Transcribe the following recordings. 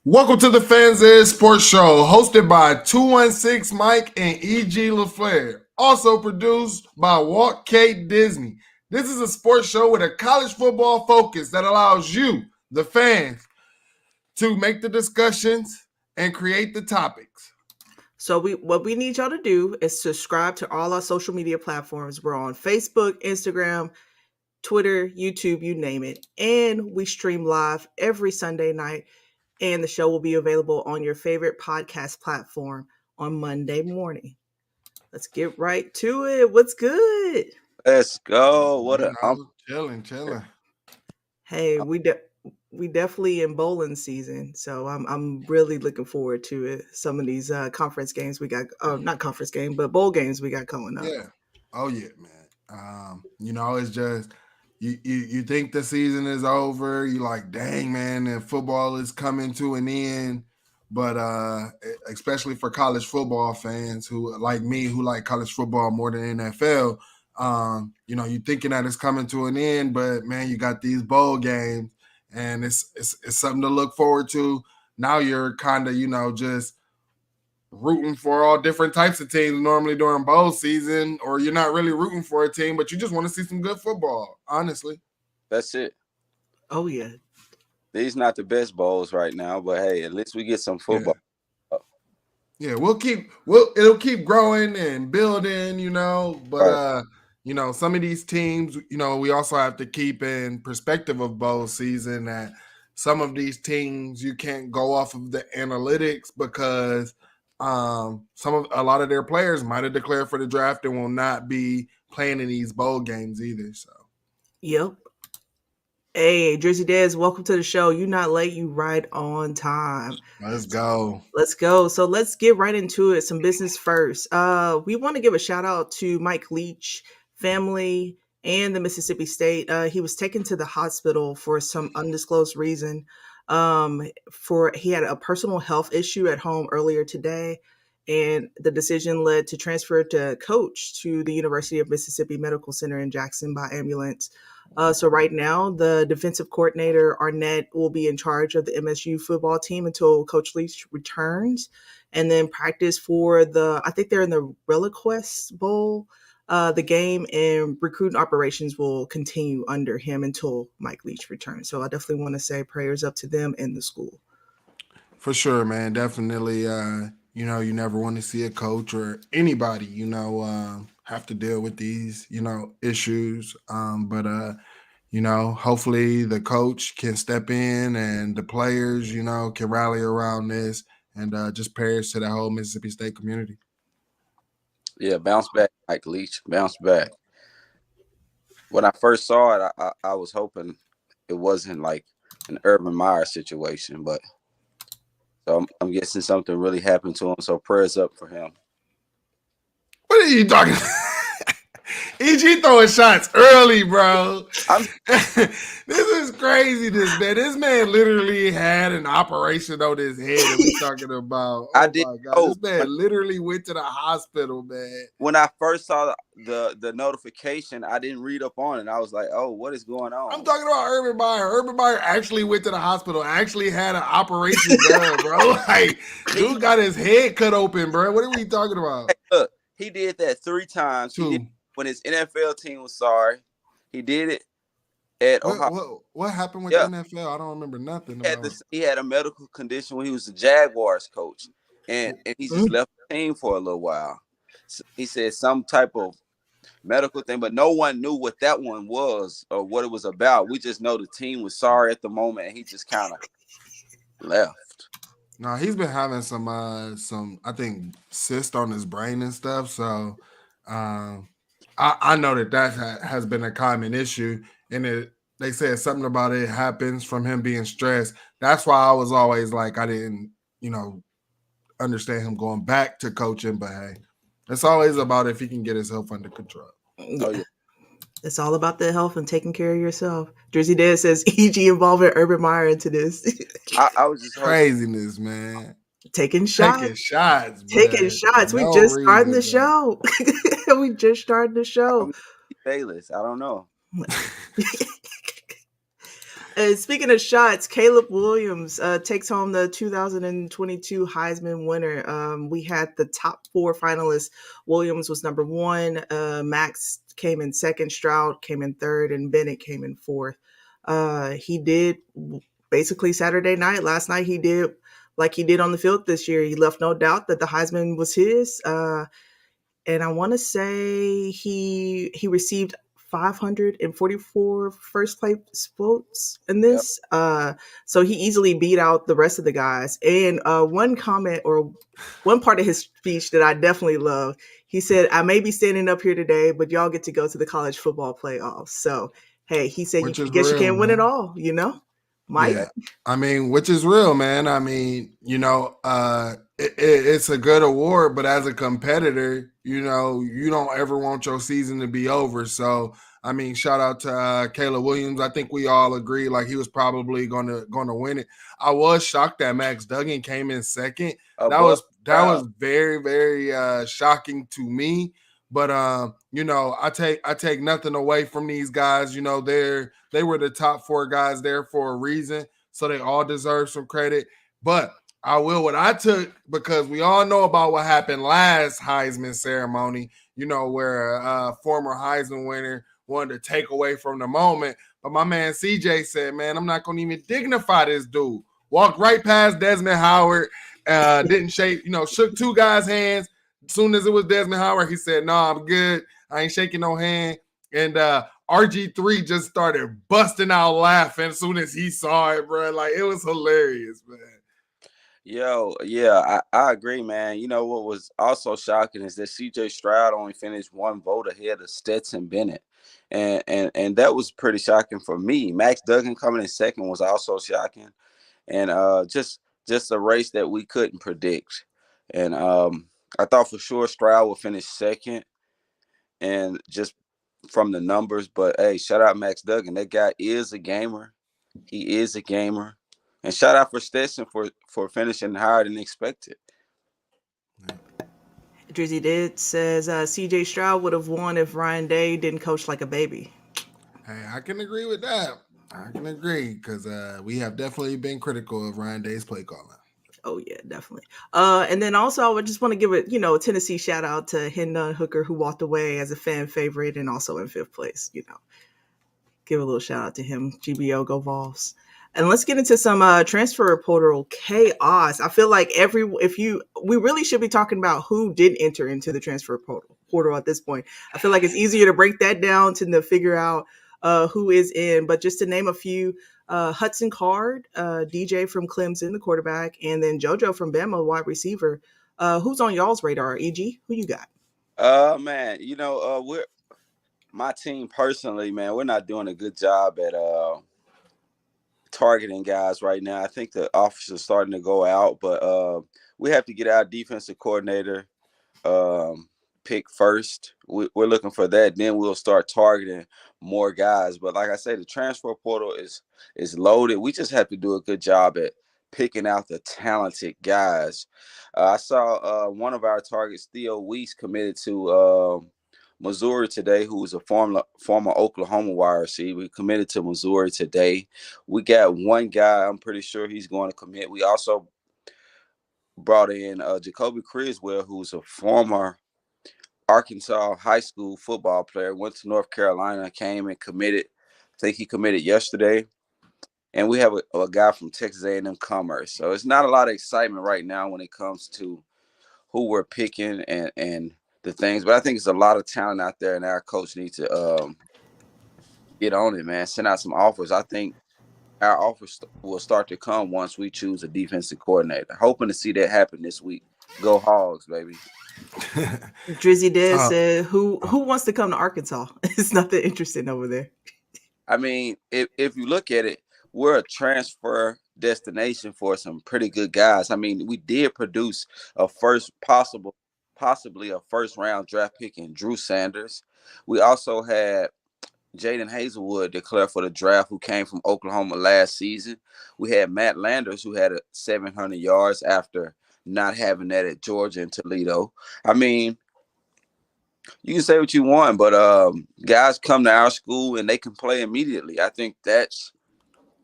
Welcome to the Fans Ed Sports Show, hosted by 216 Mike and EG Laflare. Also produced by Walt K Disney. This is a sports show with a college football focus that allows you, the fans, to make the discussions and create the topics. So what we need y'all to do is subscribe to all our social media platforms. We're on Facebook, Instagram, Twitter, YouTube, you name it. And we stream live every Sunday night. And the show will be available on your favorite podcast platform on Monday morning. Let's get right to it. What's good? Let's go. What a chilling. Hey, we definitely in bowling season, so I'm really looking forward to it. Some of these conference games we got, not conference game, but bowl games we got coming up. Yeah. Oh yeah, man. It's just you think the season is over. You like, dang man, and football is coming to an end. But especially for college football fans who like me, who like college football more than NFL, you're thinking that it's coming to an end, but man, you got these bowl games, and it's something to look forward to. Now you're kind of, just rooting for all different types of teams normally during bowl season, or you're not really rooting for a team, but you just want to see some good football, honestly. That's it. Oh, yeah. These not the best bowls right now, but hey, at least we get some football. Yeah, it'll keep growing and building, but right. Some of these teams, we also have to keep in perspective of bowl season that some of these teams you can't go off of the analytics because a lot of their players might have declared for the draft and will not be playing in these bowl games either. So, yep. Hey, Drizzy Dez, welcome to the show. You not late, you right on time. Let's go. So let's get right into it. Some business first. We want to give a shout out to Mike Leach family and the Mississippi State. He was taken to the hospital for some undisclosed reason. He had a personal health issue at home earlier today, and the decision led to transfer to coach to the University of Mississippi Medical Center in Jackson by ambulance. So right now, the defensive coordinator, Arnett, will be in charge of the MSU football team until Coach Leach returns, and then practice for I think they're in the ReliQuest Bowl. The game and recruiting operations will continue under him until Mike Leach returns. So I definitely want to say prayers up to them and the school. For sure, man. Definitely, you never want to see a coach or anybody, have to deal with these, issues. But hopefully the coach can step in and the players, can rally around this and just prayers to the whole Mississippi State community. Yeah, bounce back, Mike Leach. Bounce back. When I first saw it, I was hoping it wasn't like an Urban Meyer situation, but so I'm guessing something really happened to him. So prayers up for him. What are you talking about? EG throwing shots early, bro. This is crazy, this man literally had an operation on his head that we're talking about. I did. This man literally went to the hospital, man. When I first saw the notification, I didn't read up on it. I was like, oh, what is going on? I'm talking about Urban Meyer. Urban Meyer actually went to the hospital, actually had an operation done, bro. Like, dude got his head cut open, bro. What are we talking about? Hey, look, he did that 3 times. When his NFL team was sorry, he did it at Ohio. What happened with the NFL? I don't remember nothing. He had a medical condition when he was the Jaguars coach, and he just left the team for a little while. So he said some type of medical thing, but no one knew what that one was or what it was about. We just know the team was sorry at the moment, and he just kind of left. No, he's been having some I think cyst on his brain and stuff. So I know that has been a common issue, and they said something about it happens from him being stressed. That's why I was always like, I didn't, understand him going back to coaching. But hey, it's always about if he can get his health under control. Oh, yeah. It's all about the health and taking care of yourself. Drizzy Dad says EG involving Urban Meyer into this. I was just craziness, man. Taking shots. Man. We just started the show. We just started the show. Bayless. I don't know. Speaking of shots, Caleb Williams takes home the 2022 Heisman winner. We had the top 4 finalists. Williams was number 1. Max came in second. Stroud came in third, and Bennett came in fourth. He did basically Saturday night. Last night he did like he did on the field this year. He left no doubt that the Heisman was his. And I want to say he received 544 first place votes in this. Yep. So he easily beat out the rest of the guys. And one comment or one part of his speech that I definitely love, he said, "I may be standing up here today, but y'all get to go to the college football playoffs." So hey, he said, Which "You is guess you real, can't win it man. all, you know, Mike." Yeah, I mean, which is real, man. I mean, it's a good award, but as a competitor, you don't ever want your season to be over. So, I mean, shout out to Caleb Williams. I think we all agree like he was probably gonna win it. I was shocked that Max Duggan came in second. That Above was very very shocking to me. But I take nothing away from these guys. They were the top 4 guys there for a reason, so they all deserve some credit. But what I took, because we all know about what happened last Heisman ceremony, where a former Heisman winner wanted to take away from the moment. But my man CJ said, "Man, I'm not going to even dignify this dude." Walked right past Desmond Howard, didn't shake, shook 2 guys' hands. As soon as it was Desmond Howard, he said, "No, I'm good. I ain't shaking no hand." And RG3 just started busting out laughing as soon as he saw it, bro. Like, it was hilarious, man. Yo, yeah, I agree, man. You know what was also shocking is that CJ Stroud only finished 1 vote ahead of Stetson Bennett. And that was pretty shocking for me. Max Duggan coming in second was also shocking. And just a race that we couldn't predict. And I thought for sure Stroud would finish second, and just from the numbers. But hey, shout out Max Duggan. That guy is a gamer. He is a gamer. And shout out for Stetson for finishing higher than expected. Drizzy Did says CJ Stroud would have won if Ryan Day didn't coach like a baby. Hey, I can agree with that. I can agree because we have definitely been critical of Ryan Day's play calling. Oh yeah, definitely. And then also I would just want to give a Tennessee shout out to Hendon Hooker, who walked away as a fan favorite and also in 5th place. Give a little shout out to him. GBO, go Vols. And let's get into some transfer portal chaos. I feel like we really should be talking about who did enter into the transfer portal at this point. I feel like it's easier to break that down to figure out who is in. But just to name a few, Hudson Card, DJ from Clemson, the quarterback, and then JoJo from Bama, wide receiver. Who's on y'all's radar? EG, who you got? Man, we're my team personally, man, we're not doing a good job at targeting guys right now. I think the offers are starting to go out, but we have to get our defensive coordinator pick first. We're looking for that. Then we'll start targeting more guys. But like I say, the transfer portal is loaded. We just have to do a good job at picking out the talented guys. I saw one of our targets, Theo Weiss, committed to Missouri today, who was a former Oklahoma wide receiver. We committed to Missouri today. We got one guy, I'm pretty sure he's going to commit. We also brought in Jacoby Criswell, who's a former Arkansas high school football player, went to North Carolina, came and committed. I think he committed yesterday. And we have a guy from Texas A&M Commerce. So it's not a lot of excitement right now when it comes to who we're picking and the things. But I think it's a lot of talent out there, and our coach needs to get on it, man. Send out some offers. I think our offers will start to come once we choose a defensive coordinator. Hoping to see that happen this week. Go Hogs, baby. Drizzy Dead said, "Who wants to come to Arkansas? It's nothing interesting over there." I mean, if you look at it, we're a transfer destination for some pretty good guys. I mean, we did produce possibly a first round draft pick in Drew Sanders. We also had Jaden Hazelwood declare for the draft, who came from Oklahoma last season. We had Matt Landers, who had 700 yards after not having that at Georgia and Toledo. I mean, you can say what you want, but guys come to our school and they can play immediately. I think that's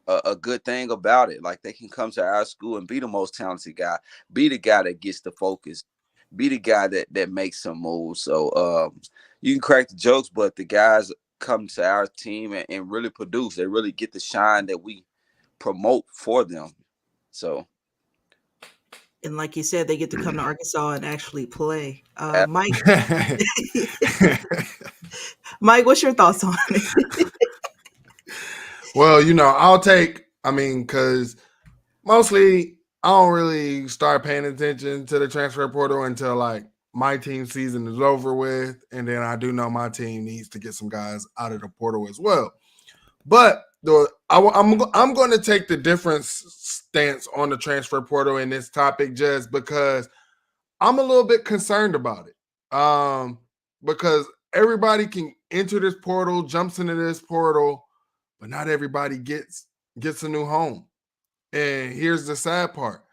a good thing about it. Like, they can come to our school and be the most talented guy, be the guy that gets the focus, be the guy that makes some moves. So you can crack the jokes, but the guys come to our team and really produce. They really get the shine that we promote for them. So, And like you said, they get to come to Arkansas and actually play. uh, Mike, Mike, what's your thoughts on it? Well, because mostly I don't really start paying attention to the transfer portal until like my team season is over with, and then I do know my team needs to get some guys out of the portal as well. But I'm going to take the different stance on the transfer portal in this topic just because I'm a little bit concerned about it. Because everybody can enter this portal, jumps into this portal, but not everybody gets a new home. And here's the sad part.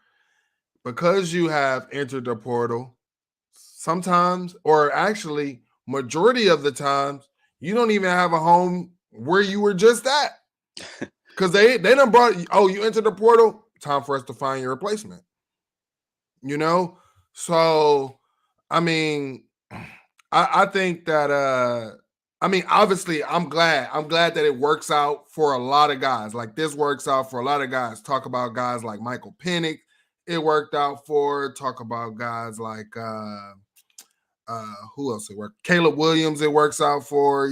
Because you have entered the portal, sometimes, or actually majority of the times, you don't even have a home where you were just at. Because they done brought, you entered the portal, time for us to find your replacement. So I think that obviously I'm glad that it works out for a lot of guys. Like, this works out for a lot of guys. Talk about guys like Michael Penix, it worked out for. Talk about guys like who else it worked? Caleb Williams, it works out for,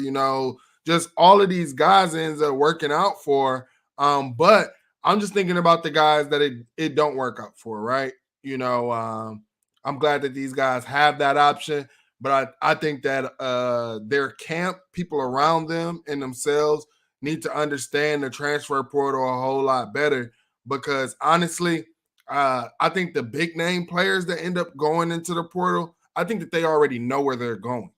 just all of these guys ends up working out for. But I'm just thinking about the guys that it don't work out for, right? I'm glad that these guys have that option, but I think that their camp, people around them and themselves need to understand the transfer portal a whole lot better, because honestly, I think the big name players that end up going into the portal, I think that they already know where they're going.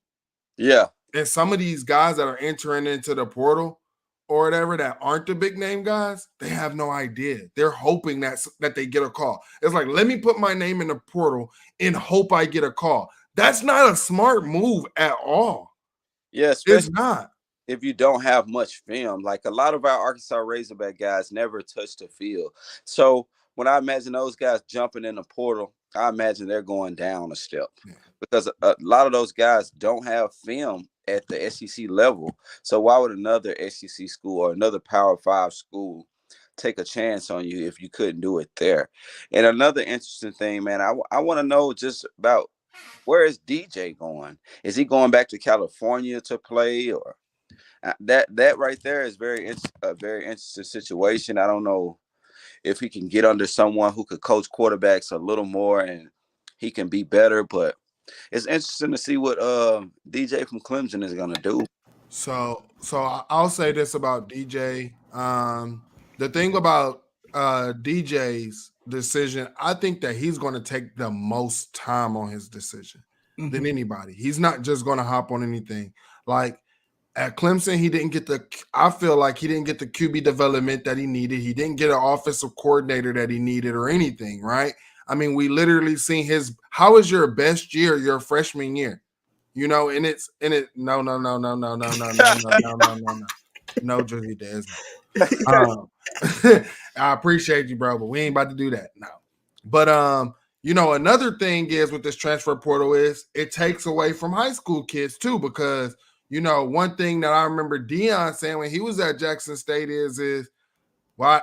Yeah. And some of these guys that are entering into the portal or whatever that aren't the big name guys, they have no idea. They're hoping that they get a call. It's like, let me put my name in the portal and hope I get a call. That's not a smart move at all. Yeah, it's not. If you don't have much film. Like, a lot of our Arkansas Razorback guys never touch the field. So when I imagine those guys jumping in the portal, I imagine they're going down a step, because a lot of those guys don't have film at the SEC level. So why would another SEC school or another Power 5 school take a chance on you if you couldn't do it there? And another interesting thing, man, I want to know just about, where is DJ going? Is he going back to California to play, or that right there is a very interesting situation. I don't know if he can get under someone who could coach quarterbacks a little more and he can be better, but it's interesting to see what DJ from Clemson is going to do. So I'll say this about DJ. The thing about DJ's decision, I think that he's going to take the most time on his decision than anybody. He's not just going to hop on anything. Like, at Clemson, I feel like he didn't get the QB development that he needed. He didn't get an offensive coordinator that he needed or anything, right? I mean, we literally seen how is your best year, your freshman year? No, Jersey Des. I appreciate you, bro, but we ain't about to do that now. But another thing is with this transfer portal is it takes away from high school kids too, because one thing that I remember Deion saying when he was at Jackson State is why,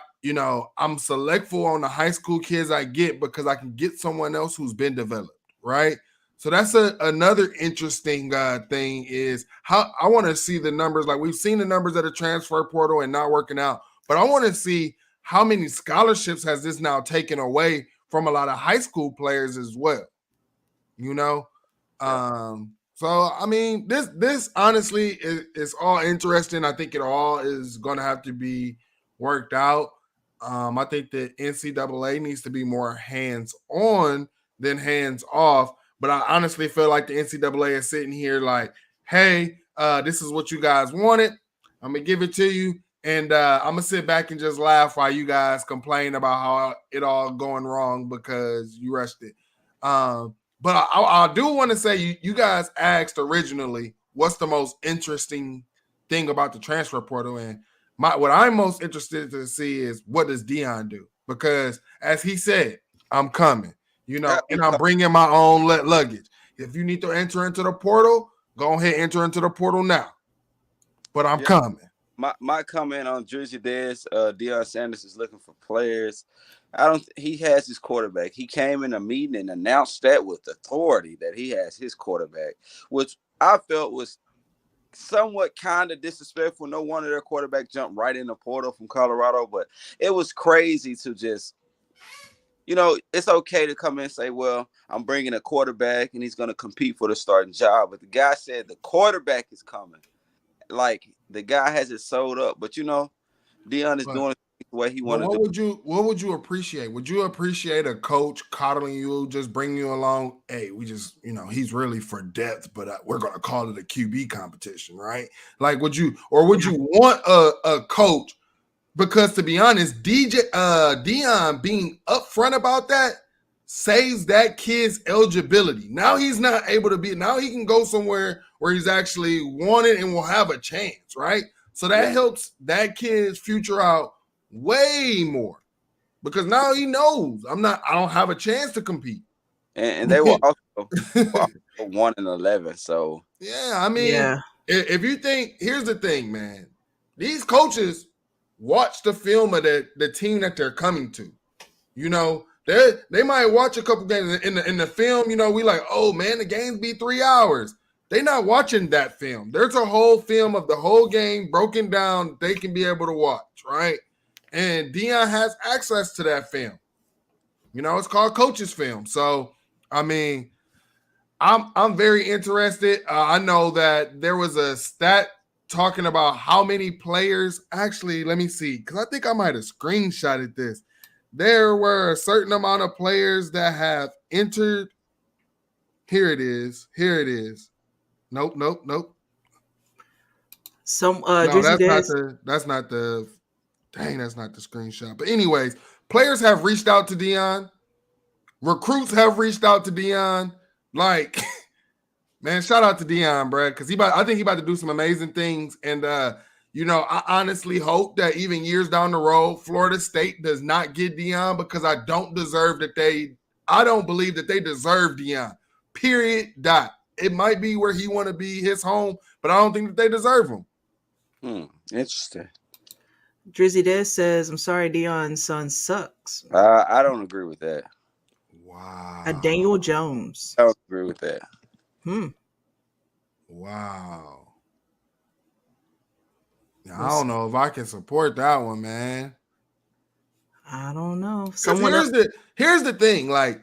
I'm selectful on the high school kids I get because I can get someone else who's been developed, right? So that's another interesting thing is how I want to see the numbers. Like, we've seen the numbers at the transfer portal and not working out, but I want to see how many scholarships has this now taken away from a lot of high school players as well, So, I mean, this honestly is all interesting. I think it all is going to have to be worked out. I think the NCAA needs to be more hands-on than hands-off. But I honestly feel like the NCAA is sitting here like, hey, this is what you guys wanted. I'm going to give it to you. And I'm going to sit back and just laugh while you guys complain about how it all going wrong because you rushed it. But I do want to say you guys asked originally what's the most interesting thing about the transfer portal, and what I'm most interested to see is what does Deion do? Because as he said, I'm coming, and I'm bringing my own luggage. If you need to enter into the portal, go ahead, enter into the portal now. But I'm coming. My comment on Drizzy Dez, Deion Sanders is looking for players. He has his quarterback. He came in a meeting and announced that with authority that he has his quarterback, which I felt was somewhat kind of disrespectful. No wonder their quarterback jumped right in the portal from Colorado, but it was crazy to just, it's okay to come in and say, well, I'm bringing a quarterback and he's going to compete for the starting job. But the guy said the quarterback is coming. Like, the guy has it sold up. But, Deion is doing it the way he wanted to do. What would you appreciate? Would you appreciate a coach coddling you, just bringing you along? Hey, we just, he's really for depth, but we're going to call it a QB competition, right? Like, would you want a coach? Because to be honest, Deion being upfront about that saves that kid's eligibility. Now he's not able to be. Now he can go somewhere where he's actually wanted and will have a chance, right? So that helps that kid's future out way more because now he knows I don't have a chance to compete. And they were also 1-11. So yeah, I mean, if you think, here's the thing, man, these coaches watch the film of the team that they're coming to. They might watch a couple games in the film. We like, oh man, the games be 3 hours. They're not watching that film. There's a whole film of the whole game broken down. They can be able to watch, right? And Deion has access to that film. It's called coach's film. So, I mean, I'm very interested. I know that there was a stat talking about how many players. Actually, let me see, because I think I might have screenshotted this. There were a certain amount of players that have entered. Here it is. Nope. Some no, that's not the screenshot. But anyways, players have reached out to Deion. Recruits have reached out to Deion. Like, man, shout out to Deion, bro, because I think he's about to do some amazing things. And I honestly hope that even years down the road, Florida State does not get Deion, because I don't believe that they deserve Deion. Period. Dot. It might be where he want to be, his home, but I don't think that they deserve him. Interesting. Drizzy Des says, I'm sorry, Deion's son sucks. I don't agree with that. Wow. Daniel Jones. I don't agree with that. Wow. I don't know if I can support that one, man. I don't know. Here's the thing, like,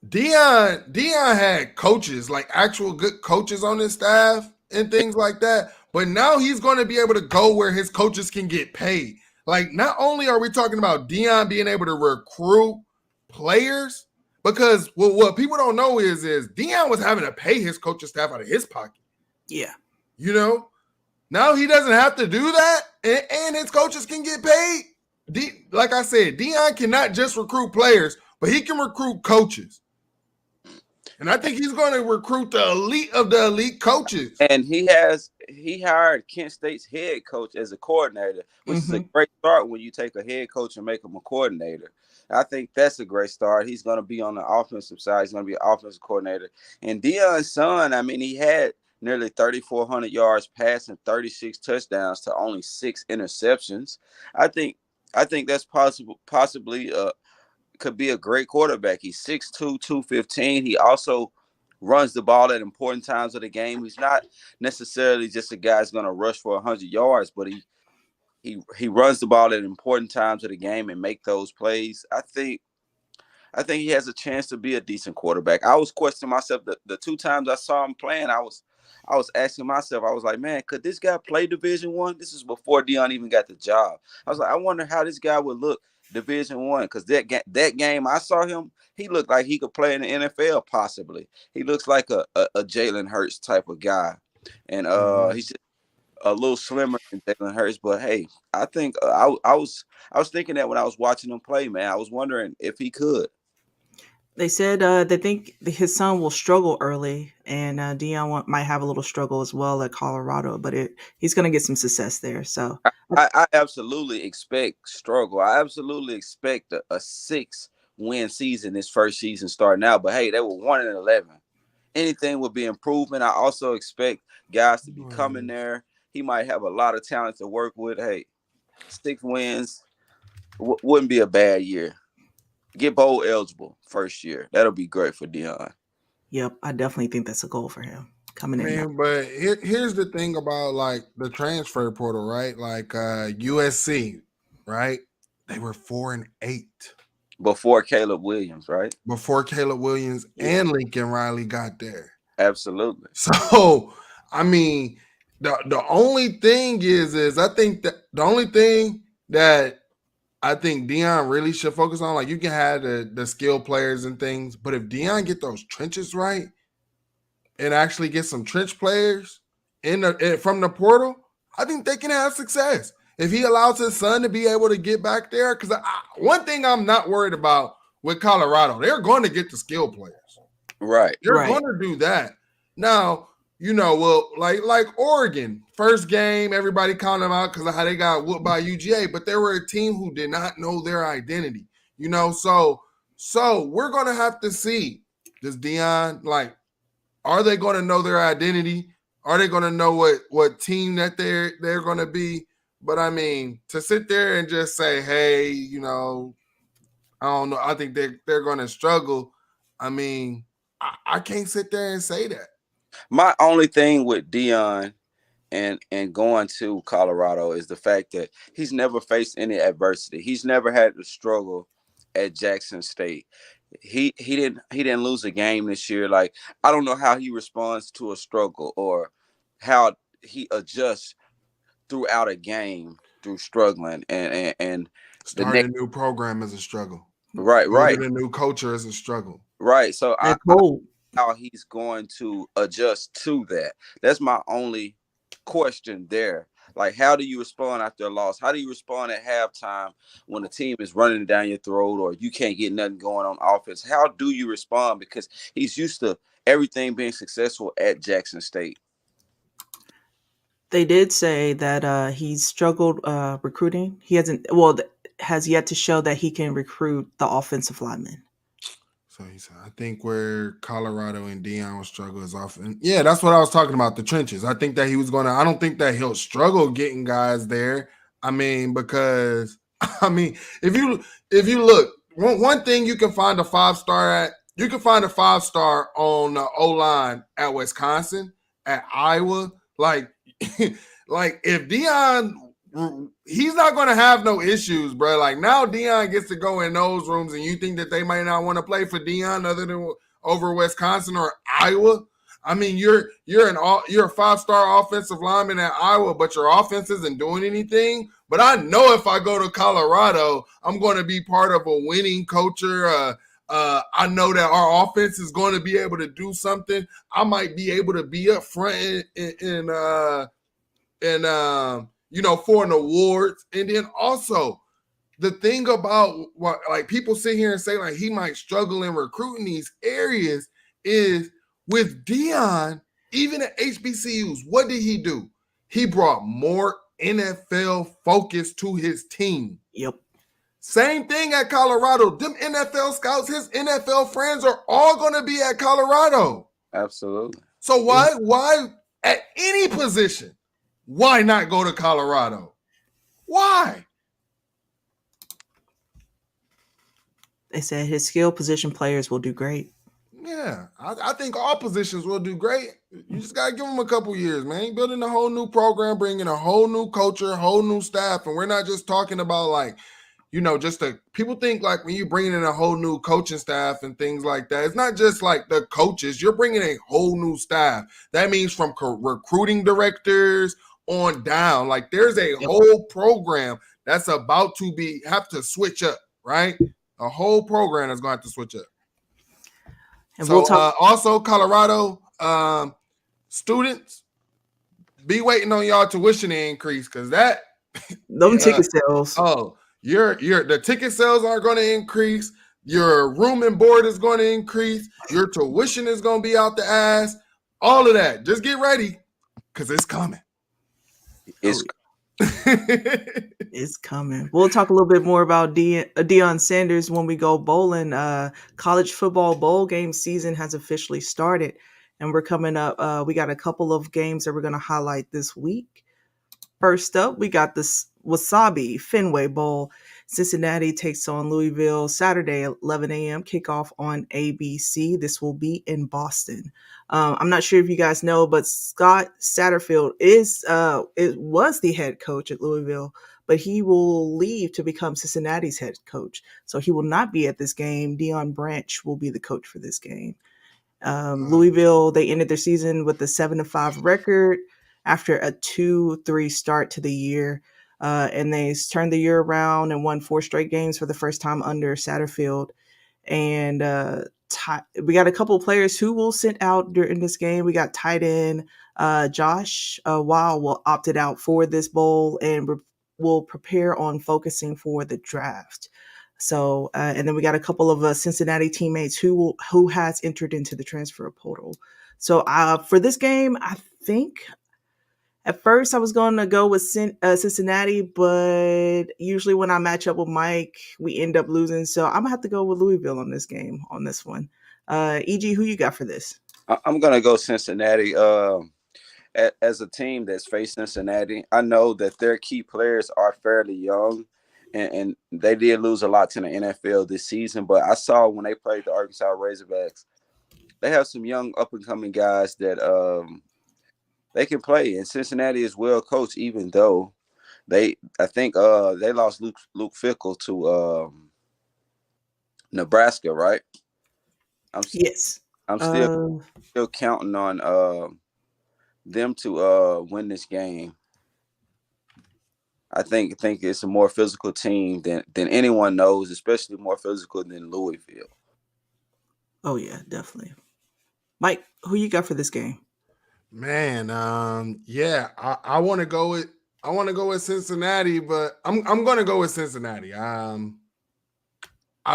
Deion had coaches, like actual good coaches on his staff and things like that. But now he's going to be able to go where his coaches can get paid. Like, not only are we talking about Deion being able to recruit players, because what people don't know is Deion was having to pay his coaching staff out of his pocket. Yeah. Now he doesn't have to do that, and his coaches can get paid. Like I said, Deion cannot just recruit players, but he can recruit coaches. And I think he's going to recruit the elite of the elite coaches. And he hired Kent State's head coach as a coordinator, which is a great start when you take a head coach and make him a coordinator. I think that's a great start. He's going to be on the offensive side. He's going to be an offensive coordinator. And Deion's son, I mean, he had nearly 3,400 yards passing, 36 touchdowns to only 6 interceptions. I think that's possibly could be a great quarterback. He's 6'2", 215. He also runs the ball at important times of the game. He's not necessarily just a guy who's going to rush for 100 yards, but he runs the ball at important times of the game and make those plays. I think he has a chance to be a decent quarterback. I was questioning myself the 2 times I saw him playing. I was asking myself, I was like, man, could this guy play Division I? This is before Deion even got the job. I was like, I wonder how this guy would look Division I, because that game I saw him, he looked like he could play in the NFL possibly. He looks like a Jalen Hurts type of guy, and he's just a little slimmer than Jalen Hurts. But hey, I think I was thinking that when I was watching him play, man. I was wondering if he could. They said they think his son will struggle early, and Deion might have a little struggle as well at Colorado, but he's going to get some success there. So I absolutely expect struggle. I absolutely expect a 6-win season this first season starting out. But hey, they were 1-11. Anything would be improvement. I also expect guys to be coming there. He might have a lot of talent to work with. Hey, 6 wins wouldn't be a bad year. Get bowl eligible first year. That'll be great for Deion. Yep, I definitely think that's a goal for him coming in. Man, but here's the thing about like the transfer portal, right? Like USC, right? They were 4-8 Before Caleb Williams, right? before Caleb Williams and Lincoln Riley got there. Absolutely. So, I mean, the only thing is I think that the only thing that I think Deion really should focus on, like you can have the skill players and things, but if Deion get those trenches right and actually get some trench players from the portal, I think they can have success. If he allows his son to be able to get back there, because one thing I'm not worried about with Colorado, they're going to get the skill players. Right. They're going to do that. Now, well, like Oregon, first game, everybody counted them out because of how they got whooped by UGA, but they were a team who did not know their identity, So we're going to have to see, does Deion, like, are they going to know their identity? Are they going to know what team that they're going to be? But, I mean, to sit there and just say, hey, I don't know, I think they're going to struggle. I mean, I can't sit there and say that. My only thing with Deion and going to Colorado is the fact that he's never faced any adversity. He's never had to struggle at Jackson State. He didn't lose a game this year. Like, I don't know how he responds to a struggle or how he adjusts throughout a game through struggling and starting a new program is a struggle. Right. Building a new culture is a struggle. Right. So I how he's going to adjust to that. That's my only question there. Like, how do you respond after a loss? How do you respond at halftime when the team is running down your throat or you can't get nothing going on offense? How do you respond? Because he's used to everything being successful at Jackson State. They did say that he's struggled recruiting. He has yet to show that he can recruit the offensive linemen. So he said, I think where Colorado and Deion will struggle is often. Yeah, that's what I was talking about, the trenches. I think that I don't think that he'll struggle getting guys there. I mean, because if you look, one thing you can find a 5-star at, you can find a 5-star on the O-line at Wisconsin, at Iowa. Like if Deion, he's not going to have no issues, bro. Like, now Deion gets to go in those rooms, and you think that they might not want to play for Deion other than over Wisconsin or Iowa. I mean, you're a 5-star offensive lineman at Iowa, but your offense isn't doing anything. But I know if I go to Colorado, I'm going to be part of a winning culture. I know that our offense is going to be able to do something. I might be able to be up front for an awards. And then also the thing about what, like, people sit here and say like he might struggle in recruiting these areas is with Deion, even at HBCUs, what did he do? He brought more NFL focus to his team. Yep. Same thing at Colorado. Them NFL scouts, his NFL friends are all going to be at Colorado. Absolutely. So why at any position, why not go to Colorado? Why? They said his skill position players will do great. Yeah, I think all positions will do great. You just got to give them a couple years, man. You're building a whole new program, bringing a whole new culture, whole new staff. And we're not just talking about like, people think like when you bring in a whole new coaching staff and things like that, it's not just like the coaches. You're bringing a whole new staff. That means from recruiting directors on down. Like, there's a whole program that's about to have to switch up, right? A whole program that's going to have to switch up. And so also Colorado students, be waiting on y'all tuition increase, because them ticket sales. Oh, the ticket sales aren't going to increase. Your room and board is going to increase. Your tuition is going to be out the ass. All of that. Just get ready because it's coming. It's It's coming. We'll talk a little bit more about Deion Sanders when we go bowling. College football bowl game season has officially started, and we're coming up. We got a couple of games that we're going to highlight this week. First up, we got this Wasabi Fenway Bowl. Cincinnati takes on Louisville Saturday at 11 a.m. Kickoff on ABC. This will be in Boston. I'm not sure if you guys know, but Scott Satterfield was the head coach at Louisville, but he will leave to become Cincinnati's head coach. So he will not be at this game. Deion Branch will be the coach for this game. Louisville, they ended their season with a 7-5 record after a 2-3 start to the year. And they turned the year around and won 4 straight games for the first time under Satterfield. And we got a couple of players who will sit out during this game. We got tight end Josh Weil opted out for this bowl and will prepare on focusing for the draft. So, and then we got a couple of Cincinnati teammates who has entered into the transfer portal. So, for this game, I think at first I was going to go with Cincinnati, but usually when I match up with Mike, we end up losing. So I'm gonna have to go with Louisville on this game, on this one. EG, who you got for this? I'm gonna go Cincinnati. As a team that's faced Cincinnati, I know that their key players are fairly young, and they did lose a lot to the NFL this season. But I saw when they played the Arkansas Razorbacks, they have some young up and coming guys that they can play. And Cincinnati is well coached, even though I think they lost Luke Fickell to Nebraska, right? Yes. I'm still counting on them to win this game. I think it's a more physical team than anyone knows, especially more physical than Louisville. Oh yeah, definitely. Mike, who you got for this game? Man, yeah, I want to go with Cincinnati, but I'm going to go with Cincinnati. I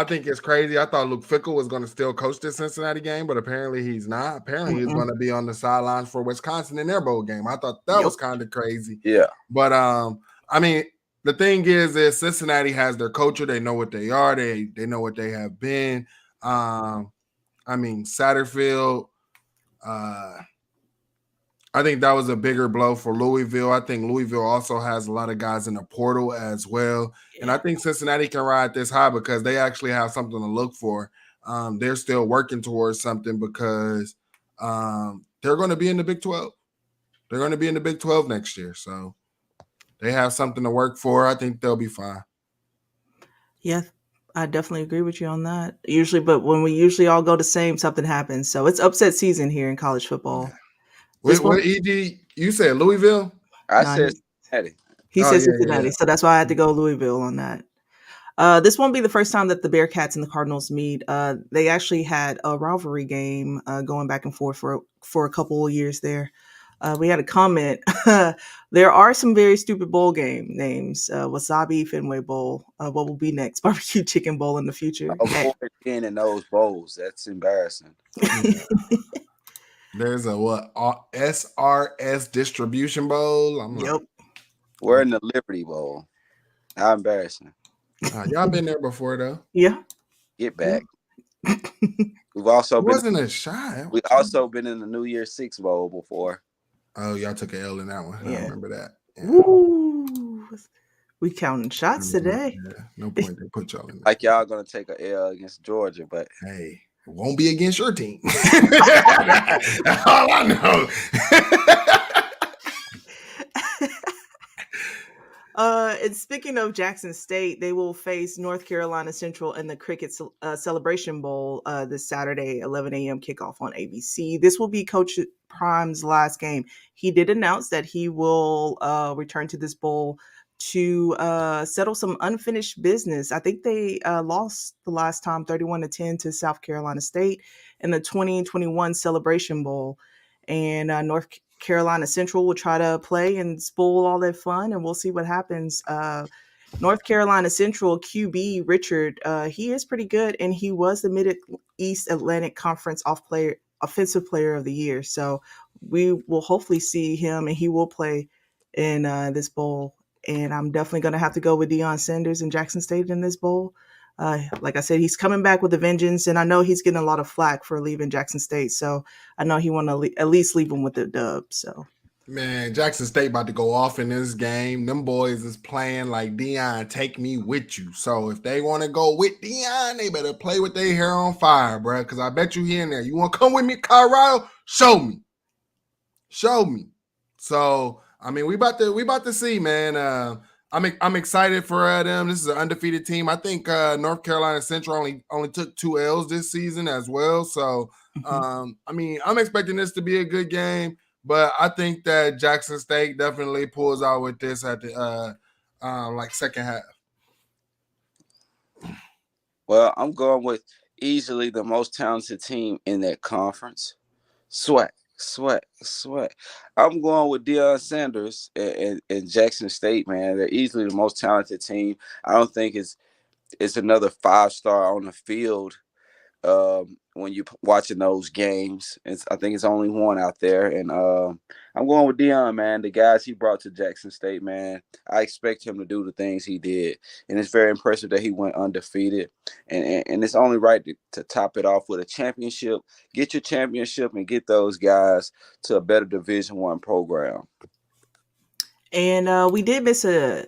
think it's crazy. I thought Luke Fickell was going to still coach this Cincinnati game, but apparently he's not. Apparently he's going to be on the sidelines for Wisconsin in their bowl game. I thought that was kind of crazy. Yeah. But I mean, the thing is Cincinnati has their culture. They know what they are. They know what they have been. I mean, Satterfield, I think that was a bigger blow for Louisville. I think Louisville also has a lot of guys in the portal as well. Yeah. And I think Cincinnati can ride this high because they actually have something to look for. They're still working towards something because they're going to be in the Big 12. They're going to be in the Big 12 next year. So they have something to work for. I think they'll be fine. Yeah, I definitely agree with you on that. But when we usually all go the same, something happens. So it's upset season here in college football. Yeah. What EG? You said Louisville? I said Cincinnati. He said Cincinnati, so that's why I had to go Louisville on that. This won't be the first time that the Bearcats and the Cardinals meet. They actually had a rivalry game going back and forth for a couple of years there. We had a comment. There are some very stupid bowl game names. Wasabi Fenway Bowl. What will be next? Barbecue Chicken Bowl in the future. Avoid being in those bowls. That's embarrassing. There's a SRS Distribution Bowl. Yep. We're in the Liberty Bowl. How embarrassing. Y'all been there before though. Yeah. Get back. We've also wasn't a shot. We've also been in the New Year's Six Bowl before. Oh, y'all took an L in that one. Yeah. I remember that. Yeah. Woo. We counting shots today. Yeah. No point to put y'all in there. Like y'all gonna take an L against Georgia, but hey. It won't be against your team. That's all I know. And speaking of Jackson State, they will face North Carolina Central in the Cricket Celebration Bowl this Saturday, 11 a.m. kickoff on ABC. This will be Coach Prime's last game. He did announce that he will return to this bowl to settle some unfinished business. I think they lost the last time 31-10 to South Carolina State in the 2021 Celebration Bowl. And North Carolina Central will try to play and spoil all that fun, and we'll see what happens. North Carolina Central QB Richard, he is pretty good, and he was the Mid East Atlantic Conference offensive player of the year. So we will hopefully see him, and he will play in this bowl. And I'm definitely going to have to go with Deion Sanders and Jackson State in this bowl. Like I said, he's coming back with a vengeance, and I know he's getting a lot of flack for leaving Jackson State. So I know he want to at least leave him with the dub. So. Man, Jackson State about to go off in this game. Them boys is playing like Deion, take me with you. So if they want to go with Deion, they better play with their hair on fire, bro. Because I bet you here and there. You want to come with me, Colorado? Show me. Show me. So I mean, we about to see, man. I'm excited for them. This is an undefeated team. I think North Carolina Central only took 2 L's this season as well. So I mean, I'm expecting this to be a good game. But I think that Jackson State definitely pulls out with this at the like second half. Well, I'm going with easily the most talented team in that conference. Sweat. I'm going with Deion Sanders and Jackson State, man. They're easily the most talented team. I don't think it's another 5-star on the field when you're watching those games. I think it's only one out there. And I'm going with Deion, man. The guys he brought to Jackson State, man, I expect him to do the things he did. And it's very impressive that he went undefeated. And it's only right to top it off with a championship. Get your championship and get those guys to a better Division I program. And we did miss a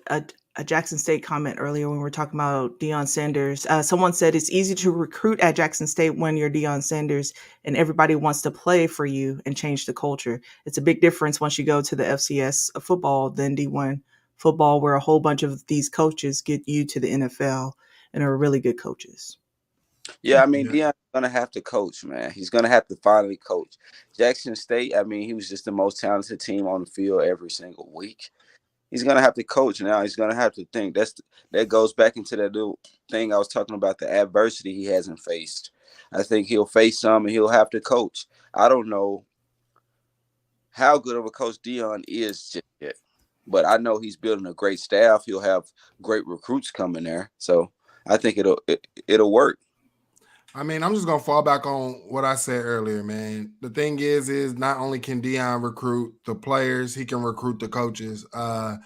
Jackson State comment earlier when we were talking about Deion Sanders. Someone said it's easy to recruit at Jackson State when you're Deion Sanders and everybody wants to play for you and change the culture. It's a big difference once you go to the FCS football than D1 football, where a whole bunch of these coaches get you to the NFL and are really good coaches. Yeah, I mean, Deion's going to have to coach, man. He's going to have to finally coach. Jackson State, I mean, he was just the most talented team on the field every single week. He's going to have to coach now. He's going to have to think. That goes back into that little thing I was talking about, the adversity he hasn't faced. I think he'll face some and he'll have to coach. I don't know how good of a coach Deion is just yet, but I know he's building a great staff. He'll have great recruits coming there. So I think it'll work. I mean, I'm just going to fall back on what I said earlier, man. The thing is not only can Deion recruit the players, he can recruit the coaches. I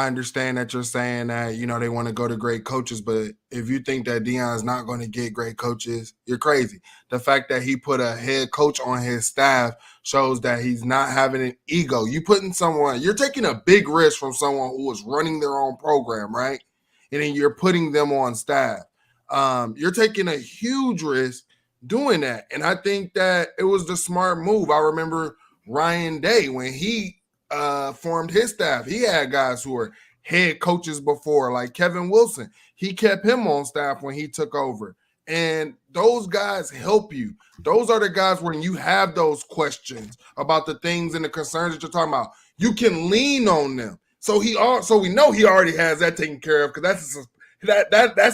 understand that you're saying that, they want to go to great coaches, but if you think that Deion's not going to get great coaches, you're crazy. The fact that he put a head coach on his staff shows that he's not having an ego. You're taking a big risk from someone who is running their own program, right? And then you're putting them on staff. You're taking a huge risk doing that. And I think that it was the smart move. I remember Ryan Day, when he formed his staff, he had guys who were head coaches before, like Kevin Wilson. He kept him on staff when he took over. And those guys help you. Those are the guys when you have those questions about the things and the concerns that you're talking about, you can lean on them. So we know he already has that taken care of, because that's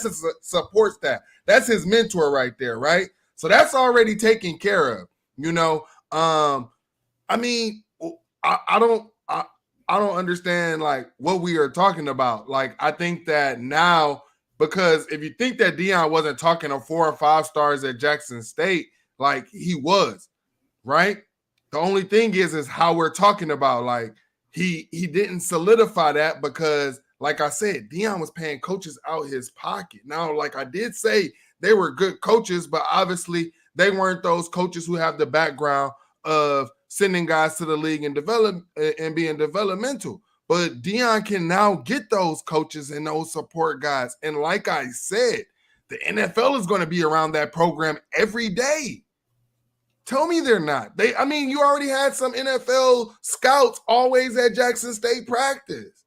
his support staff. That's his mentor right there, right? So that's already taken care of. I mean, I don't understand like what we are talking about. Like, I think that now, because if you think that Deion wasn't talking to 4 or 5 stars at Jackson State, like he was, right? The only thing is how we're talking about. Like he didn't solidify that because, like I said, Deion was paying coaches out his pocket. Now, like I did say, they were good coaches, but obviously they weren't those coaches who have the background of sending guys to the league and develop and being developmental. But Deion can now get those coaches and those support guys. And like I said, the NFL is going to be around that program every day. Tell me they're not. You already had some NFL scouts always at Jackson State practice.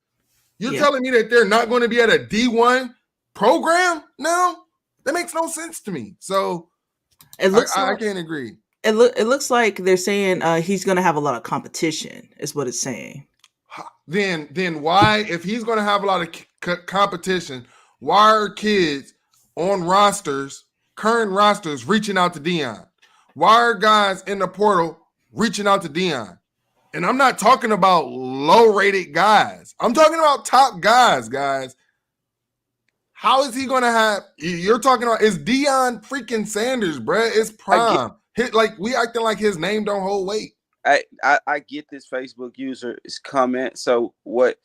You're telling me that they're not going to be at a D1 program now? That makes no sense to me. So I can't agree. It looks like they're saying he's going to have a lot of competition, is what it's saying. Then why, if he's going to have a lot of competition, why are kids on current rosters, reaching out to Deion? Why are guys in the portal reaching out to Deion? And I'm not talking about low-rated guys. I'm talking about top guys. How is he going to have? You're talking about it's Deion freaking Sanders, bruh. It's prime. We acting like his name don't hold weight. I get this Facebook user's comment. So what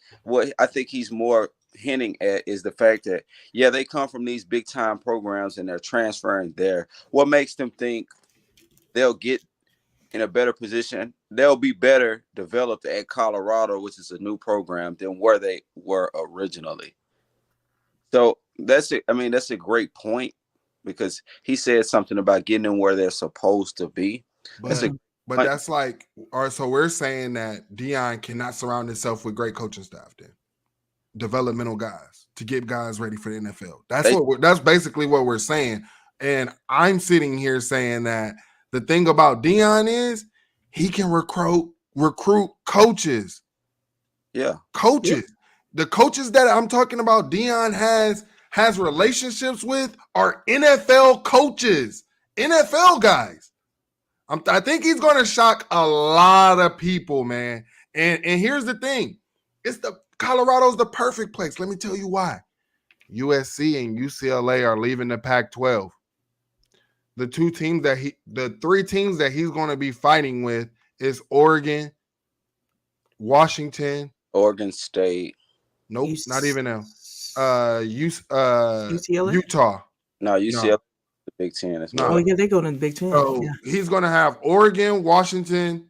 I think he's more hinting at is the fact that they come from these big time programs and they're transferring there. What makes them think they'll get in a better position? They'll be better developed at Colorado, which is a new program, than where they were originally. So that's it. I mean, that's a great point because he said something about getting them where they're supposed to be. But that's like, all right, so we're saying that Deion cannot surround himself with great coaching staff then. Developmental guys to get guys ready for the NFL. That's basically what we're saying. And I'm sitting here saying that the thing about Deion is he can recruit coaches. Yeah. Coaches. Yeah. The coaches that I'm talking about Deion has relationships with are NFL coaches, NFL guys. I think he's going to shock a lot of people, man. And here's the thing. Colorado's the perfect place. Let me tell you why. USC and UCLA are leaving the Pac-12. The three teams that he's going to be fighting with is Oregon, Washington, Oregon State. Nope, not even them. UCLA? Utah. No, UCLA. The Big Ten. Oh yeah, they go to the Big Ten. So he's going to have Oregon, Washington,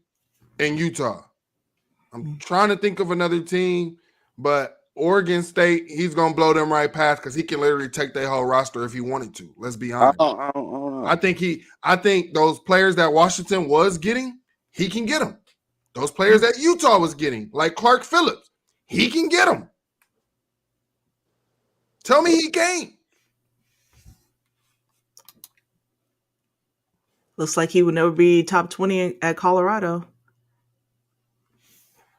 and Utah. I'm trying to think of another team, but Oregon State, he's going to blow them right past because he can literally take their whole roster if he wanted to. Let's be honest. I don't know. I think those players that Washington was getting, he can get them. Those players that Utah was getting, like Clark Phillips, he can get them. Tell me he can't. Looks like he would never be top 20 at Colorado.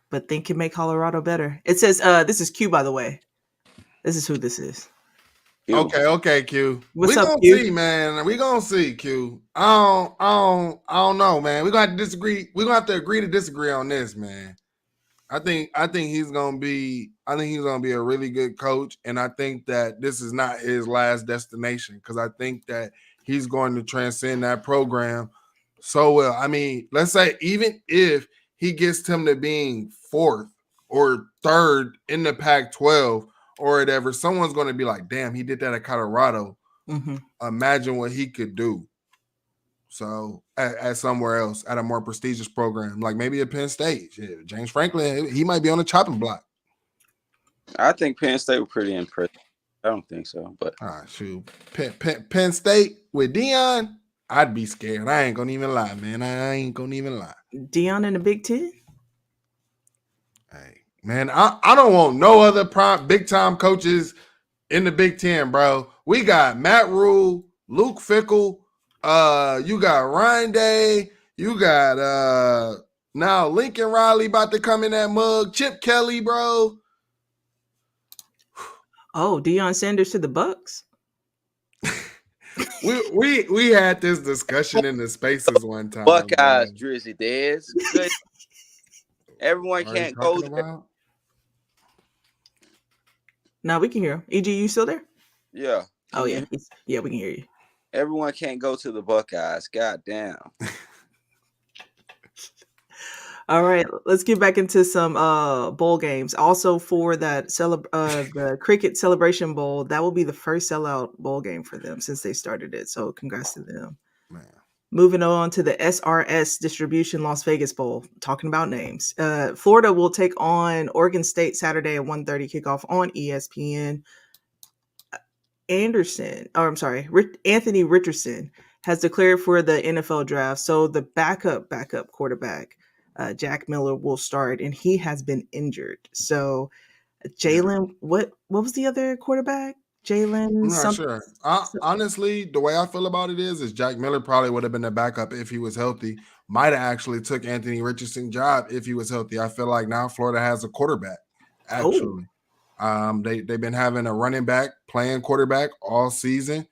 But think can make Colorado better. It says, this is Q, by the way. This is who this is. Q. Okay, Q. What's up, Q? We gonna see, man. We gonna see, Q. I don't know, man. We're gonna have to disagree. We're gonna have to agree to disagree on this, man. I think he's gonna be a really good coach, and I think that this is not his last destination because I think that he's going to transcend that program so well. I mean, let's say even if he gets them to being fourth or third in the Pac-12 or whatever, someone's going to be like, damn, he did that at Colorado. Mm-hmm. Imagine what he could do. So at somewhere else, at a more prestigious program, like maybe at Penn State. Yeah, James Franklin, he might be on the chopping block. I think Penn State was pretty impressive. I don't think so, but shoot. Penn State with Deion, I'd be scared. I ain't gonna even lie, man. I ain't gonna even lie. Deion in the Big Ten? Hey, man, I don't want no other big time coaches in the Big Ten, bro. We got Matt Rule, Luke Fickell, you got Ryan Day, you got now Lincoln Riley about to come in that mug, Chip Kelly, bro. Oh, Deion Sanders to the Bucks. we had this discussion in the spaces one time. Buckeyes, Drizzy Dez. Everyone can't go there. No, we can hear him. EG, you still there? Yeah. Oh yeah, yeah, we can hear you. Everyone can't go to the Buckeyes. God damn. All right, let's get back into some bowl games. Also for that the Cricket Celebration Bowl, that will be the first sellout bowl game for them since they started it. So congrats to them. Man. Moving on to the SRS Distribution Las Vegas Bowl, talking about names. Florida will take on Oregon State Saturday at 1:30 kickoff on ESPN. Anthony Richardson has declared for the NFL draft. So the backup quarterback, Jack Miller, will start, and he has been injured. So Jalen, what was the other quarterback? Jalen? I'm not sure. Honestly, the way I feel about it is Jack Miller probably would have been the backup if he was healthy. Might have actually took Anthony Richardson's job if he was healthy. I feel like now Florida has a quarterback, actually. They've been having a running back playing quarterback all season.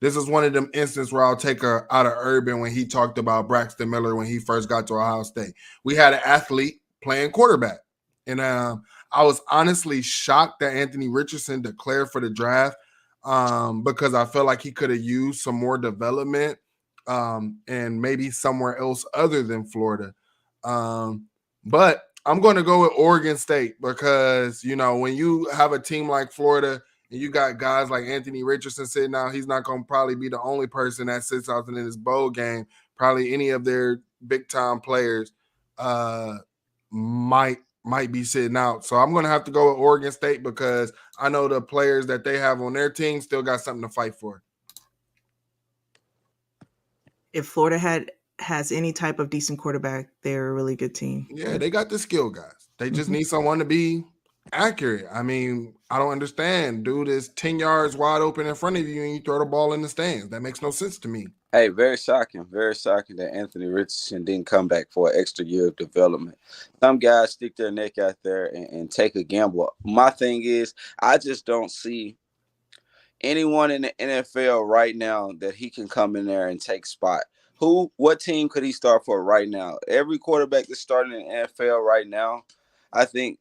This is one of them instances where I'll take her out of Urban when he talked about Braxton Miller when he first got to Ohio State. We had an athlete playing quarterback. And I was honestly shocked that Anthony Richardson declared for the draft because I felt like he could have used some more development and maybe somewhere else other than Florida. But I'm going to go with Oregon State because, you know, when you have a team like Florida and you got guys like Anthony Richardson sitting out, he's not going to probably be the only person that sits out in this bowl game. Probably any of their big-time players might be sitting out. So I'm going to have to go with Oregon State because I know the players that they have on their team still got something to fight for. If Florida has any type of decent quarterback, they're a really good team. Yeah, they got the skill guys. They just need someone to be accurate. I mean, I don't understand. Dude is 10 yards wide open in front of you and you throw the ball in the stands. That makes no sense to me. Hey, very shocking that Anthony Richardson didn't come back for an extra year of development. Some guys stick their neck out there and take a gamble. My thing is, I just don't see anyone in the NFL right now that he can come in there and take spot. What team could he start for right now? Every quarterback that's starting in the NFL right now, I think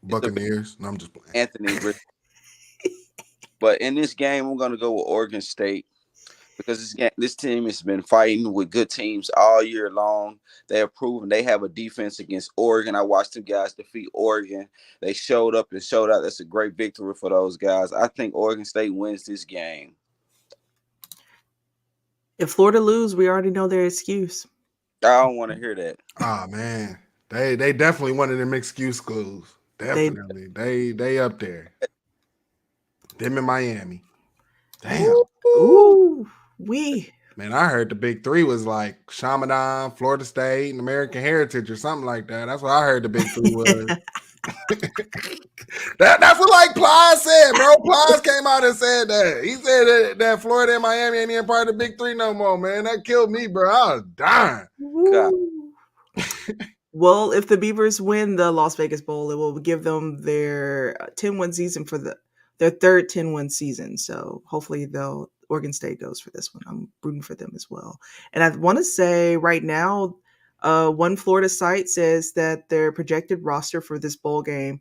Buccaneers. No, I'm just playing. Anthony Richardson. But in this game, I'm going to go with Oregon State because this team has been fighting with good teams all year long. They have proven they have a defense against Oregon. I watched them guys defeat Oregon. They showed up and showed out. That's a great victory for those guys. I think Oregon State wins this game. If Florida lose, we already know their excuse. I don't want to hear that. Oh, man. They definitely one of them excuse schools. Definitely. They up there. Them in Miami. Damn. Ooh. Man, I heard the big three was like Shamadan, Florida State, and American Heritage or something like that. That's what I heard the big three was. That's what like Plies said, bro. Plies came out and said that. He said that Florida and Miami ain't even part of the big three no more, man. That killed me, bro. I was dying. Well, if the Beavers win the Las Vegas Bowl, it will give them their 10-win season for their third 10-win season. So hopefully Oregon State goes for this one. I'm rooting for them as well. And I want to say right now, one Florida site says that their projected roster for this bowl game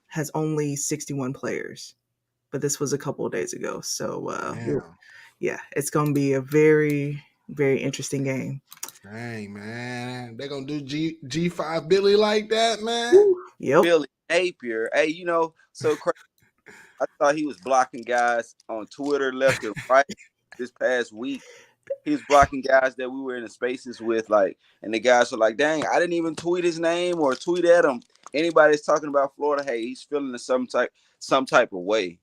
has only 61 players. But this was a couple of days ago. So, yeah, it's going to be a very, very interesting game. Dang, man. They're going to do G5 Billy like that, man? Yep. Billy Napier. Hey, you know, so crazy. I thought he was blocking guys on Twitter left and right this past week. He was blocking guys that we were in the spaces with, like, and the guys were like, dang, I didn't even tweet his name or tweet at him. Anybody that's talking about Florida, hey, he's feeling some type of way.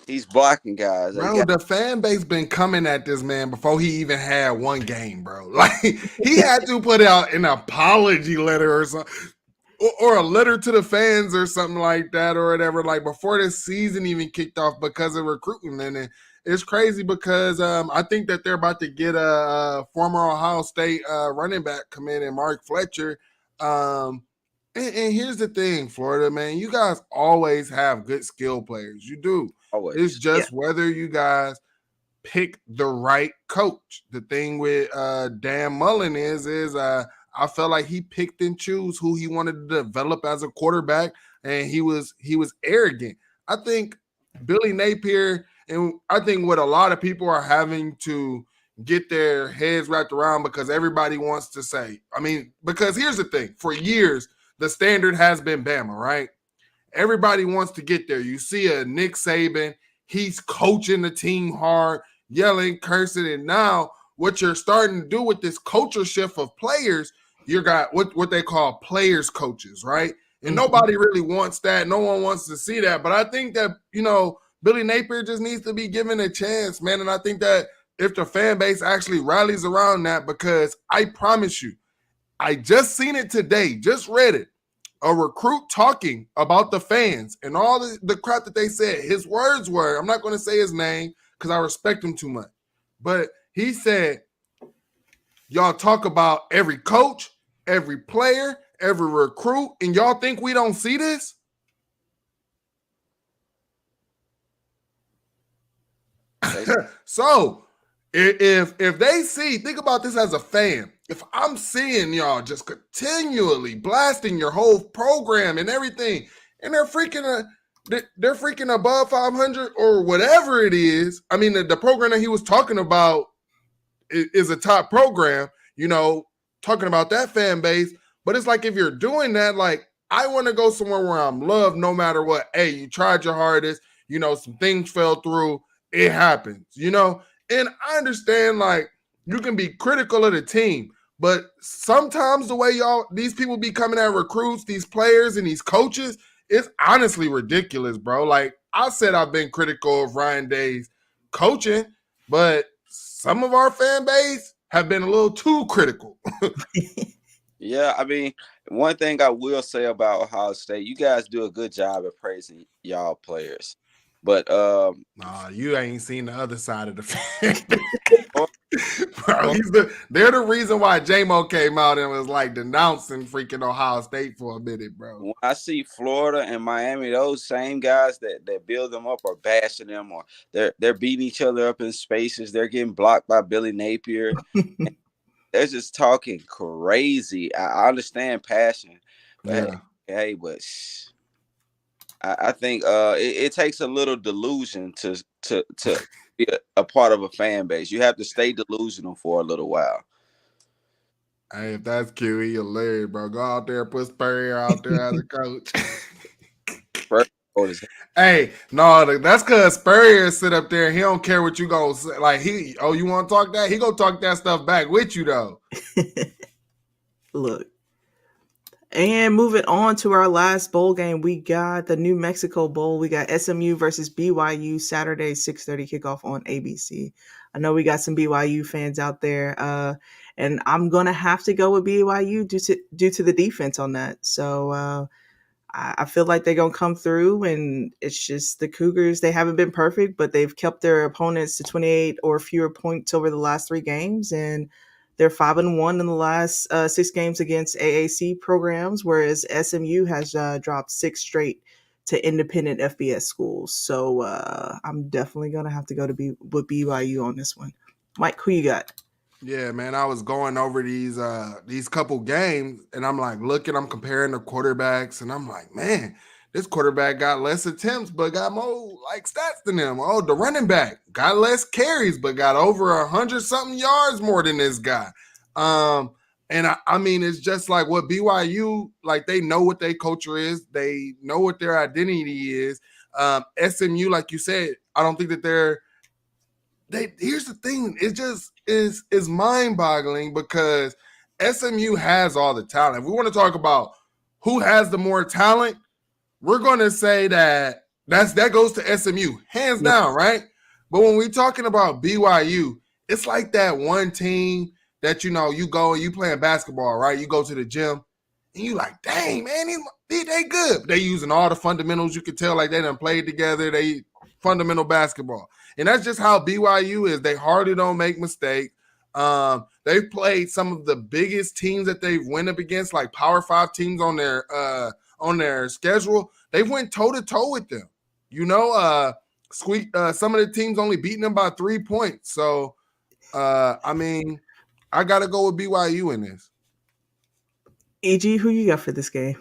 He's blocking guys. Bro, the fan base been coming at this man before he even had one game, bro. Like, he had to put out an apology letter or something. Or a letter to the fans or something like that or whatever, like before the season even kicked off because of recruitment. And it's crazy because I think that they're about to get a former Ohio State running back come in and Mark Fletcher. And here's the thing, Florida, man, you guys always have good skill players. You do. Always. It's just whether you guys pick the right coach. The thing with Dan Mullen is I felt like he picked and choose who he wanted to develop as a quarterback, and he was arrogant. I think Billy Napier, and I think what a lot of people are having to get their heads wrapped around because everybody wants to say, I mean, because here's the thing, for years, the standard has been Bama, right? Everybody wants to get there. You see a Nick Saban, he's coaching the team hard, yelling, cursing, and now what you're starting to do with this culture shift of players, you got what they call players coaches, right? And nobody really wants that. No one wants to see that. But I think that, you know, Billy Napier just needs to be given a chance, man. And I think that if the fan base actually rallies around that, because I promise you, I just seen it today, just read it. A recruit talking about the fans and all the crap that they said. His words were, I'm not going to say his name because I respect him too much. But he said, y'all talk about every coach, every player, every recruit, and y'all think we don't see this? So If they see, think about this as a fan. If I'm seeing y'all just continually blasting your whole program and everything, and they're freaking above 500 or whatever it is. I mean, the program that he was talking about is a top program. Talking about that fan base. But it's like if you're doing that, like I want to go somewhere where I'm loved no matter what. Hey, you tried your hardest. Some things fell through. It happens. And I understand, like, you can be critical of the team, but sometimes the way these people be coming at recruits, these players and these coaches, it's honestly ridiculous, bro. Like, I said I've been critical of Ryan Day's coaching, but some of our fan base have been a little too critical. Yeah, I mean, one thing I will say about Ohio State, you guys do a good job at praising y'all players. But nah, you ain't seen the other side of the fan. Bro, they're the reason why J-Mo came out and was like denouncing freaking Ohio State for a minute, bro. When I see Florida and Miami, those same guys that build them up are bashing them, or they're beating each other up in spaces. They're getting blocked by Billy Napier. They're just talking crazy. I understand passion, but hey, but I think it takes a little delusion to be a part of a fan base. You have to stay delusional for a little while. Hey, if that's cute, he hilarious, bro. Go out there, put Spurrier out there as a coach. Hey, no, that's because Spurrier sit up there. He don't care what you gonna say. Like you want to talk that? He gonna talk that stuff back with you though. Look. And moving on to our last bowl game, we got the New Mexico Bowl. We got SMU versus BYU Saturday, 6:30 kickoff on ABC. I know we got some BYU fans out there, and I'm gonna have to go with BYU due to the defense on that. So I feel like they're gonna come through, and it's just the Cougars. They haven't been perfect, but they've kept their opponents to 28 or fewer points over the last 3 games, and they're 5-1 in the last 6 games against AAC programs, whereas SMU has dropped 6 straight to independent FBS schools. So I'm definitely gonna have to go with BYU on this one. Mike, who you got? Yeah, man, I was going over these couple games, and I'm like I'm comparing the quarterbacks, and I'm like, man, this quarterback got less attempts, but got more like stats than them. Oh, the running back got less carries, but got over 100-something yards more than this guy. And I mean, it's just like what BYU, like they know what their culture is, they know what their identity is. SMU, like you said, I don't think that here's the thing, it just is mind-boggling because SMU has all the talent. If we want to talk about who has the more talent, we're going to say that goes to SMU, hands down, right? But when we're talking about BYU, it's like that one team that, you go and you playing basketball, right? You go to the gym and you like, dang, man, they good. They using all the fundamentals. You can tell like they done played together. They fundamental basketball. And that's just how BYU is. They hardly don't make mistakes. They've played some of the biggest teams that they've went up against, like Power 5 teams on their schedule. They've went toe-to-toe with them. Some of the teams only beating them by 3 points. So, I mean, I got to go with BYU in this. EG, who you got for this game?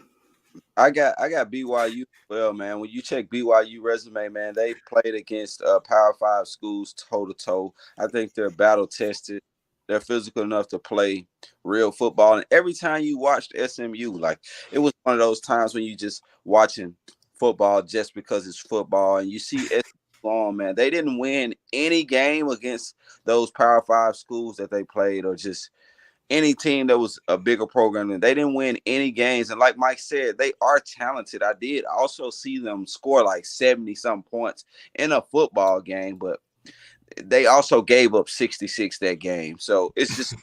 I got BYU as well, man. When you check BYU resume, man, they played against Power 5 schools toe-to-toe. I think they're battle-tested. They're physical enough to play real football. And every time you watched SMU, like it was one of those times when you just watching football just because it's football. And you see SMU on, man, they didn't win any game against those Power 5 schools that they played, or just any team that was a bigger program. And they didn't win any games. And like Mike said, they are talented. I did also see them score like 70-some points in a football game, but they also gave up 66 that game. So it's just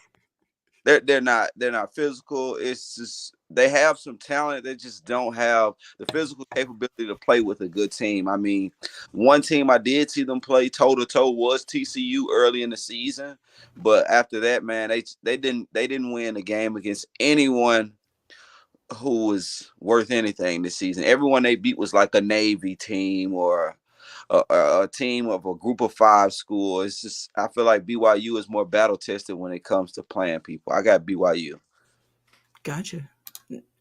they're not physical. It's just they have some talent. They just don't have the physical capability to play with a good team. I mean, one team I did see them play toe-to-toe was TCU early in the season, but after that, man, they didn't win a game against anyone who was worth anything this season. Everyone they beat was like a Navy team or a team of a group of 5 school. It's just I feel like BYU is more battle tested when it comes to playing people. I got BYU. Gotcha.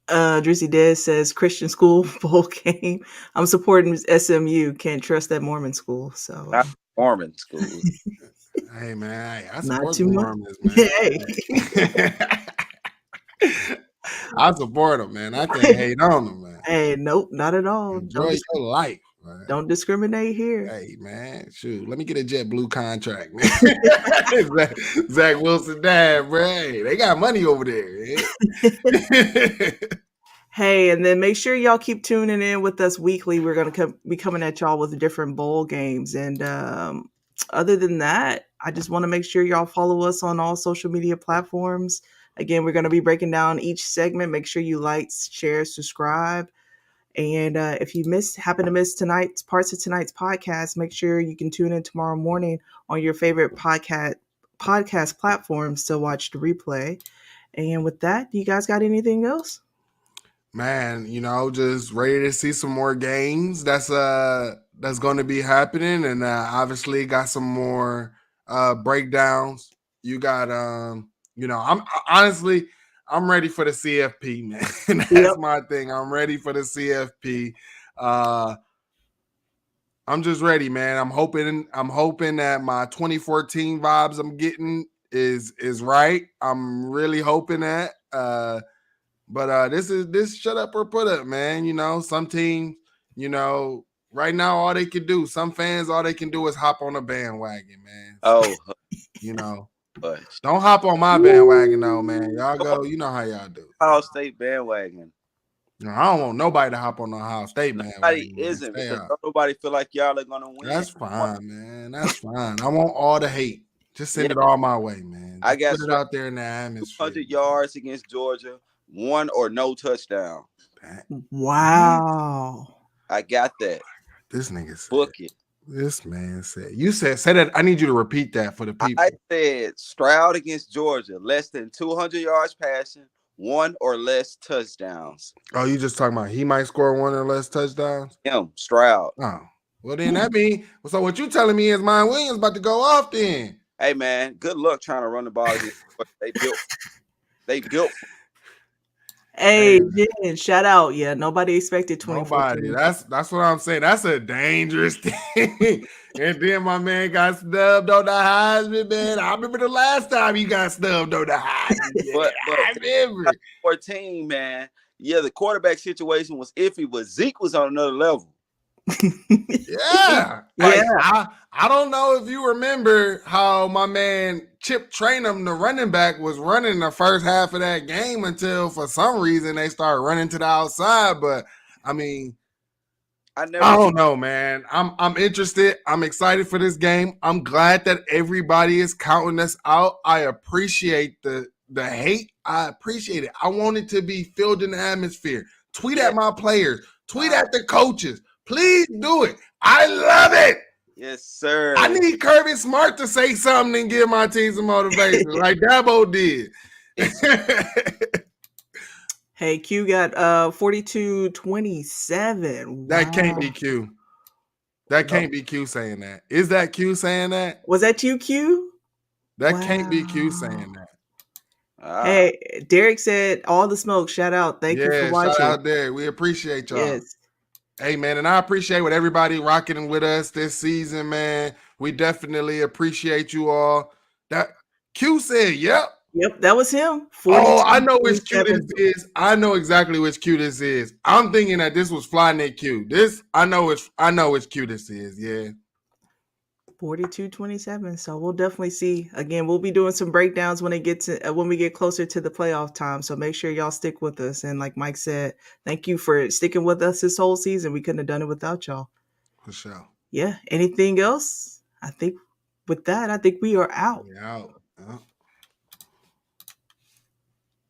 Drizzy Des says Christian school bowl game. I'm supporting SMU. Can't trust that Mormon school. So Not Mormon schools. Hey man, I not support too the much. Mormons, man. Hey. I support them, man. I can't hate on them, man. Hey, nope, not at all. Enjoy your life, man. Don't discriminate here. Hey man, shoot, let me get a JetBlue contract, man. Zach Wilson dad, bro. Hey, they got money over there. Hey, and then make sure y'all keep tuning in with us weekly. We're going to be coming at y'all with different bowl games. And other than that, I just want to make sure y'all follow us on all social media platforms. Again, we're going to be breaking down each segment. Make sure you like, share, subscribe. And if you happen to miss parts of tonight's podcast, make sure you can tune in tomorrow morning on your favorite podcast platforms to watch the replay. And with that, you guys got anything else? Man, just ready to see some more games. That's going to be happening, and obviously got some more breakdowns. You got I'm ready for the CFP, man. That's my thing. I'm ready for the CFP. I'm just ready, man. I'm hoping that my 2014 vibes I'm getting is right. I'm really hoping that. But this shut up or put up, man. Some teams, right now all they can do, some fans, all they can do is hop on a bandwagon, man. Oh, don't hop on my bandwagon though, man. Y'all go, you know how y'all do. Ohio State bandwagon. No, I don't want nobody to hop on the Ohio State bandwagon. Nobody isn't because nobody feel like y'all are gonna win. That's fine, man. That's fine. I want all the hate. Just send it all my way, man. I got put it out there in the atmosphere. 100 yards against Georgia, 1 or no touchdown. Wow. I got that. This nigga said, book it. This man said, you said, say that. I need you to repeat that for the people. I said Stroud against Georgia, less than 200 yards passing, 1 or less touchdowns. Oh, you just talking about he might score 1 or less touchdowns? Him, Stroud. Oh, well then that means, so what you telling me is Mine Williams about to go off then? Hey man, good luck trying to run the ball. They built. Hey, Jen, shout out. Yeah, nobody expected 2014. Nobody. That's what I'm saying. That's a dangerous thing. And then my man got snubbed on the Heisman, man. I remember the last time he got snubbed on the Heisman. But I remember. 14, man. Yeah, the quarterback situation was iffy, but Zeke was on another level. Yeah. Yeah. I don't know if you remember how my man Chip Trainum, the running back, was running the first half of that game until for some reason they started running to the outside. But I mean, I don't know, man. I'm interested. I'm excited for this game. I'm glad that everybody is counting us out. I appreciate the hate. I appreciate it. I want it to be filled in the atmosphere. Tweet at my players. Tweet at the coaches. Please do it. I love it. Yes, sir. I need Kirby Smart to say something and give my team some motivation like Dabo did. Hey, Q got 42-27. Wow. That can't be Q. That can't be Q saying that. Is that Q saying that? Was that you, Q? That can't be Q saying that. Hey, Derek said all the smoke. Shout out. Thank you for watching. Shout out there. We appreciate y'all. Yes. Hey, man, and I appreciate what everybody rocking with us this season, man. We definitely appreciate you all. That Q said, yep. Yep, that was him. I know which Q this is. I know exactly which Q this is. I'm thinking that this was Flynet Q. I know which Q this is, yeah. 42-27. So we'll definitely see. Again, we'll be doing some breakdowns when we get closer to the playoff time. So make sure y'all stick with us. And like Mike said, thank you for sticking with us this whole season. We couldn't have done it without y'all. For sure. Yeah. Anything else? I think with that, we are out. We're out.